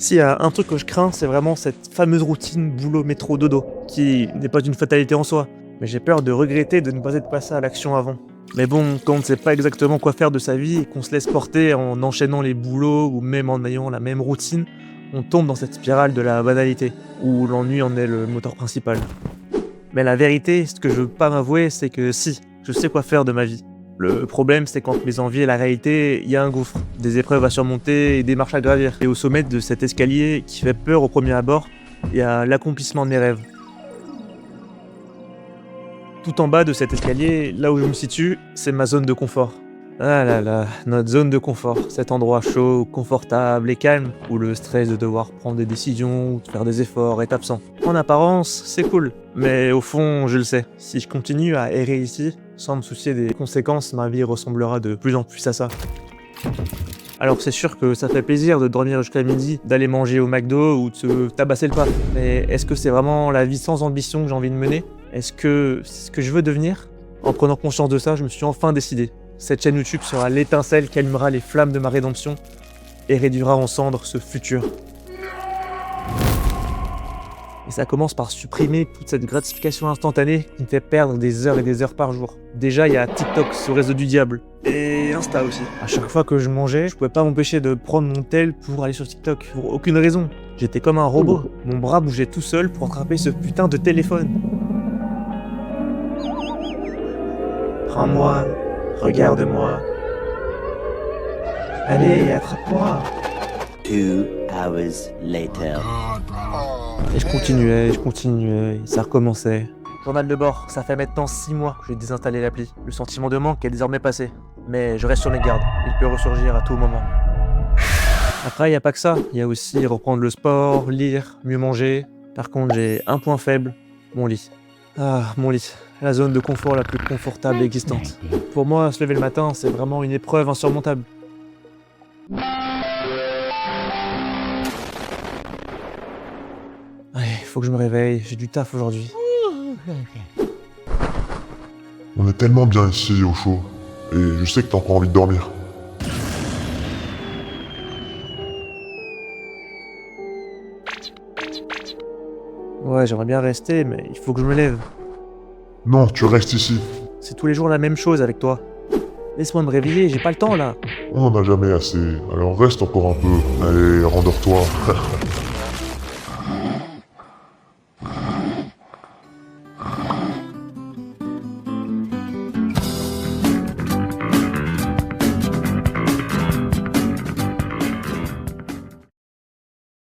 S'il y a un truc que je crains, c'est vraiment cette fameuse routine boulot, métro, dodo, qui n'est pas une fatalité en soi, mais j'ai peur de regretter de ne pas être passé à l'action avant. Mais bon, quand on ne sait pas exactement quoi faire de sa vie et qu'on se laisse porter en enchaînant les boulots ou même en ayant la même routine, on tombe dans cette spirale de la banalité, où l'ennui en est le moteur principal. Mais la vérité, ce que je veux pas m'avouer, c'est que si, je sais quoi faire de ma vie. Le problème, c'est qu'entre mes envies et la réalité, il y a un gouffre, des épreuves à surmonter et des marches à gravir. Et au sommet de cet escalier qui fait peur au premier abord, il y a l'accomplissement de mes rêves. Tout en bas de cet escalier, là où je me situe, c'est ma zone de confort. Ah là là, notre zone de confort, cet endroit chaud, confortable et calme, où le stress de devoir prendre des décisions ou de faire des efforts est absent. En apparence, c'est cool, mais au fond, je le sais, si je continue à errer ici, sans me soucier des conséquences, ma vie ressemblera de plus en plus à ça. Alors c'est sûr que ça fait plaisir de dormir jusqu'à midi, d'aller manger au McDo ou de se tabasser le pas, mais est-ce que c'est vraiment la vie sans ambition que j'ai envie de mener? Est-ce que c'est ce que je veux devenir? En prenant conscience de ça, je me suis enfin décidé. Cette chaîne YouTube sera l'étincelle qui allumera les flammes de ma rédemption et réduira en cendres ce futur. Et ça commence par supprimer toute cette gratification instantanée qui me fait perdre des heures et des heures par jour. Déjà, il y a TikTok, ce réseau du diable. Et Insta aussi. À chaque fois que je mangeais, je pouvais pas m'empêcher de prendre mon tel pour aller sur TikTok. Pour aucune raison. J'étais comme un robot. Mon bras bougeait tout seul pour attraper ce putain de téléphone. Prends-moi, regarde-moi. Allez, attrape-moi. 2 hours later. Et je continuais, et ça recommençait. Journal de bord, ça fait maintenant 6 mois que j'ai désinstallé l'appli. Le sentiment de manque est désormais passé. Mais je reste sur mes gardes, il peut ressurgir à tout moment. Après, il n'y a pas que ça, il y a aussi reprendre le sport, lire, mieux manger. Par contre, j'ai un point faible, mon lit. Ah, mon lit, la zone de confort la plus confortable existante. Pour moi, se lever le matin, c'est vraiment une épreuve insurmontable. Allez, faut que je me réveille, j'ai du taf aujourd'hui. On est tellement bien ici au chaud, et je sais que t'as encore envie de dormir. Ouais, j'aimerais bien rester, mais il faut que je me lève. Non, tu restes ici. C'est tous les jours la même chose avec toi. Laisse-moi me réveiller, j'ai pas le temps là. On n'en a jamais assez, alors reste encore un peu. Allez, rendors-toi.